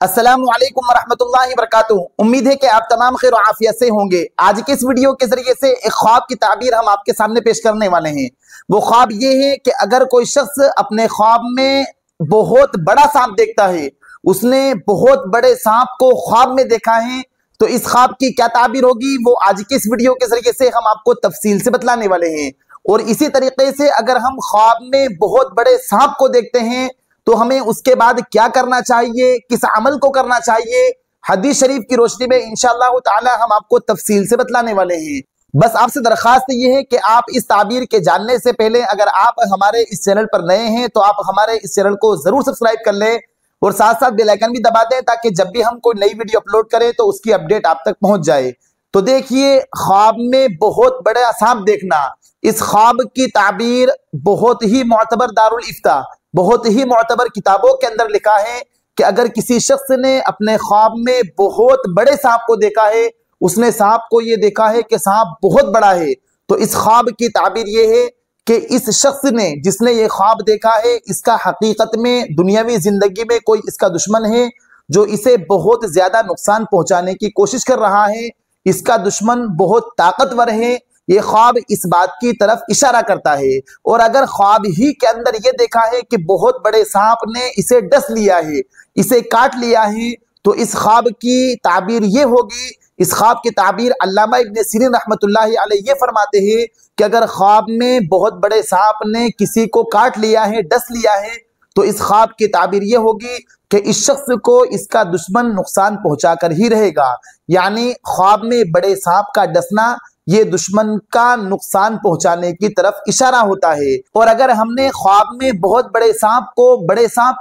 अस्सलामु अलैकुम वरहमतुल्लाहि वबरकातुहू। उम्मीद है कि आप तमाम खैर आफियत से होंगे। आज के इस वीडियो के जरिए से एक ख्वाब की ताबीर हम आपके सामने पेश करने वाले हैं। वो ख्वाब ये है कि अगर कोई शख्स अपने ख्वाब में बहुत बड़ा सांप देखता है, उसने बहुत बड़े सांप को ख्वाब में देखा है, तो इस ख्वाब की क्या ताबीर होगी वो आज के इस वीडियो के जरिए से हम आपको तफसील से बतलाने वाले हैं। और इसी तरीके से अगर हम ख्वाब में बहुत बड़े सांप को देखते हैं तो हमें उसके बाद क्या करना चाहिए, किस अमल को करना चाहिए, हदीस शरीफ की रोशनी में इंशाअल्लाह ताला हम आपको तफसील से बतलाने वाले हैं। बस आपसे दरखास्त ये है कि आप इस ताबीर के जानने से पहले अगर आप हमारे इस चैनल पर नए हैं तो आप हमारे इस चैनल को जरूर सब्सक्राइब कर लें और साथ साथ बेल आइकन भी दबा दें ताकि जब भी हम कोई नई वीडियो अपलोड करें तो उसकी अपडेट आप तक पहुंच जाए। तो देखिए, ख्वाब में बहुत बड़ा सांप देखना, इस ख्वाब की ताबीर बहुत ही मोतबर दारुल इफ्ता, बहुत ही मोतबर किताबों के अंदर लिखा है कि अगर किसी शख्स ने अपने ख्वाब में बहुत बड़े सांप को देखा है, उसने सांप को ये देखा है कि सांप बहुत बड़ा है, तो इस ख्वाब की ताबीर ये है कि इस शख्स ने जिसने ये ख्वाब देखा है इसका हकीकत में दुनियावी जिंदगी में कोई इसका दुश्मन है जो इसे बहुत ज्यादा नुकसान पहुंचाने की कोशिश कर रहा है। इसका दुश्मन बहुत ताकतवर है। ये ख्वाब इस बात की तरफ इशारा करता है। और अगर ख्वाब ही के अंदर ये देखा है कि बहुत बड़े सांप ने इसे डस लिया है, इसे काट लिया है, तो इस ख्वाब की ताबीर ये होगी, इस ख्वाब की ताबीर अल्लामा इब्न सीरीन रहमतुल्लाहि अलैहि ये फरमाते हैं कि अगर ख्वाब में बहुत बड़े सांप ने किसी को काट लिया है, डस लिया है, तो इस ख्वाब की ताबीर ये होगी कि इस शख्स को इसका दुश्मन नुकसान पहुंचा कर ही रहेगा। यानी ख्वाब में बड़े सांप का डसना ये दुश्मन का नुकसान पहुंचाने की तरफ इशारा होता है। और अगर हमने ख्वाब में बहुत बड़े सांप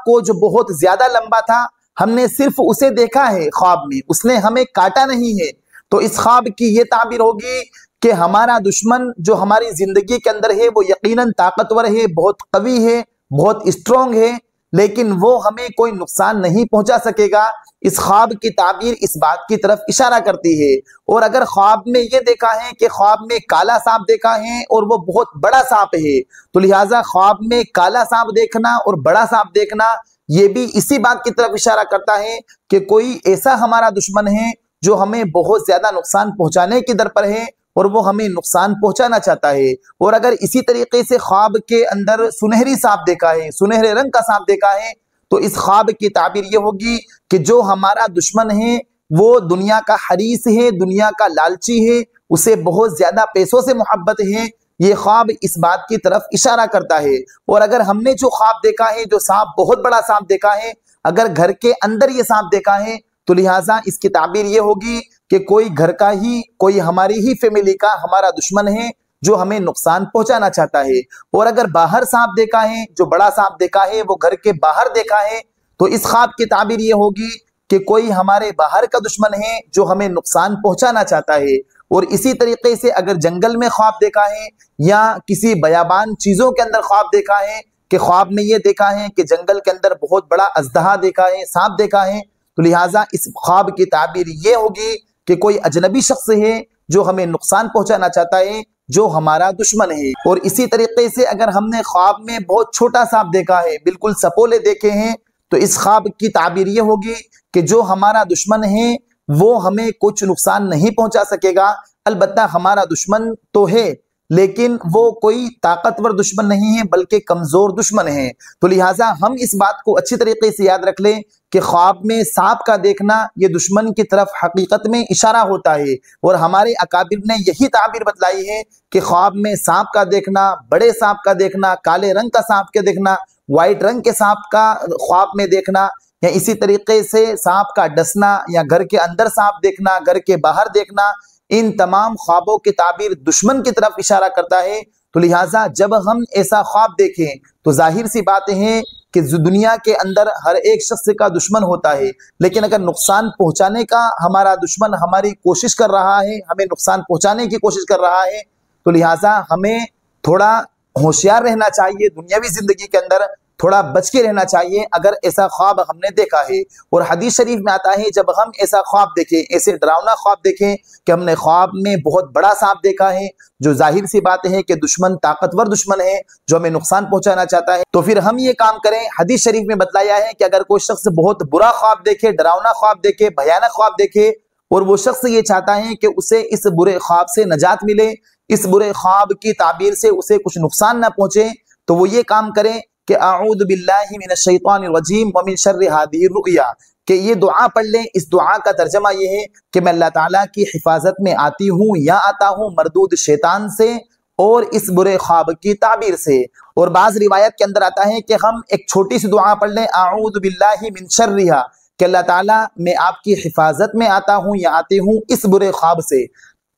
को जो बहुत ज्यादा लंबा था, हमने सिर्फ उसे देखा है ख्वाब में, उसने हमें काटा नहीं है, तो इस ख्वाब की ये ताबीर होगी कि हमारा दुश्मन जो हमारी जिंदगी के अंदर है वो यकीनन ताकतवर है, बहुत कवी है, बहुत स्ट्रोंग है, लेकिन वो हमें कोई नुकसान नहीं पहुंचा सकेगा। इस ख्वाब की ताबीर इस बात की तरफ इशारा करती है। और अगर ख्वाब में ये देखा है कि ख्वाब में काला सांप देखा है और वो बहुत बड़ा सांप है, तो लिहाजा ख्वाब में काला सांप देखना और बड़ा सांप देखना ये भी इसी बात की तरफ इशारा करता है कि कोई ऐसा हमारा दुश्मन है जो हमें बहुत ज्यादा नुकसान पहुंचाने की दर पर है और वो हमें नुकसान पहुंचाना चाहता है। और अगर इसी तरीके से ख्वाब के अंदर सुनहरी सांप देखा है, सुनहरे रंग का सांप देखा है, तो इस ख्वाब की ताबीर ये होगी कि जो हमारा दुश्मन है वो दुनिया का हरीस है, दुनिया का लालची है, उसे बहुत ज्यादा पैसों से मोहब्बत है। ये ख्वाब इस बात की तरफ इशारा करता है। और अगर हमने जो ख्वाब देखा है, जो सांप बहुत बड़ा सांप देखा है, अगर घर के अंदर ये सांप देखा है, तो लिहाजा इसकी ताबीर ये होगी कि कोई घर का ही, कोई हमारी ही फैमिली का हमारा दुश्मन है जो हमें नुकसान पहुंचाना चाहता है। और अगर बाहर सांप देखा है, जो बड़ा सांप देखा है वो घर के बाहर देखा है, तो इस ख्वाब की ताबीर ये होगी कि कोई हमारे बाहर का दुश्मन है जो हमें नुकसान पहुंचाना चाहता है। और इसी तरीके से अगर जंगल में ख्वाब देखा है या किसी बयाबान चीजों के अंदर ख्वाब देखा है कि ख्वाब में ये देखा है कि जंगल के अंदर बहुत बड़ा अजदहा देखा है, सांप देखा है, तो लिहाजा इस ख्वाब की ताबीर ये होगी कि कोई अजनबी शख्स है जो हमें नुकसान पहुंचाना चाहता है, जो हमारा दुश्मन है। और इसी तरीके से अगर हमने ख्वाब में बहुत छोटा सांप देखा है, बिल्कुल सपोले देखे हैं, तो इस ख्वाब की ताबीर ये होगी कि जो हमारा दुश्मन है वो हमें कुछ नुकसान नहीं पहुंचा सकेगा। अलबत्ता हमारा दुश्मन तो है लेकिन वो कोई ताकतवर दुश्मन नहीं है बल्कि कमजोर दुश्मन है। तो लिहाजा हम इस बात को अच्छी तरीके से याद रख लें कि ख्वाब में सांप का देखना ये दुश्मन की तरफ हकीकत में इशारा होता है। और हमारे अकाबिर ने यही ताबीर बतलाई है कि ख्वाब में सांप का देखना, बड़े सांप का देखना, काले रंग का सांप के देखना, व्हाइट रंग के सांप का ख्वाब में देखना, या इसी तरीके से सांप का डसना या घर के अंदर सांप देखना, घर के बाहर देखना, इन तमाम ख्वाबों की ताबीर दुश्मन की तरफ इशारा करता है। तो लिहाजा जब हम ऐसा ख्वाब देखें तो जाहिर सी बात है कि दुनिया के अंदर हर एक शख्स का दुश्मन होता है, लेकिन अगर नुकसान पहुंचाने का हमारा दुश्मन हमारी कोशिश कर रहा है, हमें नुकसान पहुंचाने की कोशिश कर रहा है, तो लिहाजा हमें थोड़ा होशियार रहना चाहिए दुनियावी जिंदगी के अंदर, थोड़ा बच के रहना चाहिए अगर ऐसा ख्वाब हमने देखा है। और हदीस शरीफ में आता है जब हम ऐसा ख्वाब देखें, ऐसे डरावना ख्वाब देखें कि हमने ख्वाब में बहुत बड़ा सांप देखा है, जो जाहिर सी बात है कि दुश्मन ताकतवर दुश्मन है जो हमें नुकसान पहुंचाना चाहता है, तो फिर हम ये काम करें। हदीस शरीफ में बतलाया है कि अगर कोई शख्स बहुत बुरा ख्वाब देखे, डरावना ख्वाब देखे, भयानक ख्वाब देखे और वो शख्स ये चाहता है कि उसे इस बुरे ख्वाब से नजात मिले, इस बुरे ख्वाब की ताबीर से उसे कुछ नुकसान ना पहुंचे, तो वो ये काम करे कि आऊज़ु बिल्लाहि मिनश शैतानिर रजीम व मिन शर्रि हादिहिर रुया, कि ये दुआ पढ़ लें। इस दुआ का तर्जमा ये है कि मैं अल्लाह ताला की हिफाजत में आती हूँ या आता हूँ मरदूद शैतान से और इस बुरे ख्वाब की ताबीर से। और बाज रिवायत के अंदर आता है कि हम एक छोटी सी दुआ पढ़ लें, आऊज़ु बिल्लाहि मिन शर्रिहा, कि अल्लाह ताला मैं आपकी हिफाजत में आता हूँ या आती हूँ इस बुरे ख्वाब से।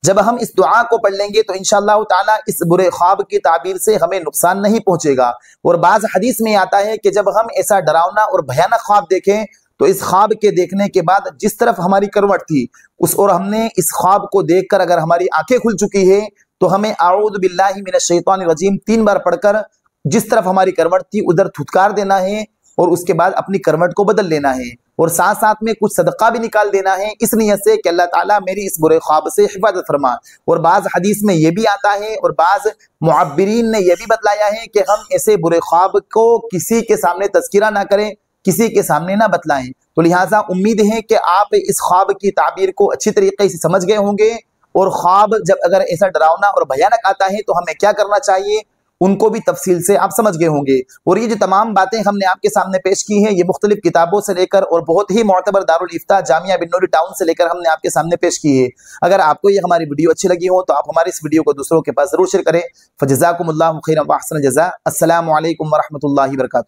जब हम इस दुआ को पढ़ लेंगे तो इंशाअल्लाह ताला इस बुरे ख्वाब की ताबीर से हमें नुकसान नहीं पहुंचेगा। और बाज हदीस में आता है कि जब हम ऐसा डरावना और भयानक ख्वाब देखें तो इस ख्वाब के देखने के बाद जिस तरफ हमारी करवट थी उस और हमने इस ख्वाब को देखकर अगर हमारी आंखें खुल चुकी है तो हमें आऊज़ु बिल्लाहि मिनश शैतानिर रजीम 3 बार पढ़कर जिस तरफ हमारी करवट थी उधर थुतकार देना है और उसके बाद अपनी करवट को बदल लेना है। और साथ साथ में कुछ सदका भी निकाल देना है इस नियत से कि अल्लाह ताला मेरी इस बुरे ख्वाब से हिफाजत फरमा। और बाज हदीस में ये भी आता है और बाज मुअब्बिरीन ने यह भी बतलाया है कि हम ऐसे बुरे ख्वाब को किसी के सामने तज़किरा ना करें, किसी के सामने ना बतलाएं। तो लिहाजा उम्मीद है कि आप इस ख्वाब की ताबीर को अच्छी तरीके से समझ गए होंगे और ख्वाब जब अगर ऐसा डरावना और भयानक आता है तो हमें क्या करना चाहिए उनको भी तफसील से आप समझ गए होंगे। और ये जो तमाम बातें हमने आपके सामने पेश की हैं ये मुख्तलिफ किताबों से लेकर और बहुत ही मोतबर दारुल इफ्ता जामिया बिन नूरी टाउन से लेकर हमने आपके सामने पेश की है। अगर आपको ये हमारी वीडियो अच्छी लगी हो तो आप हमारी इस वीडियो को दूसरों के पास जरूर शेयर करें। फजज़ाकुमुल्लाहु खैरन व अहसन जज़ा। अस्सलामु अलैकुम व रहमतुल्लाहि व बरकातुहू।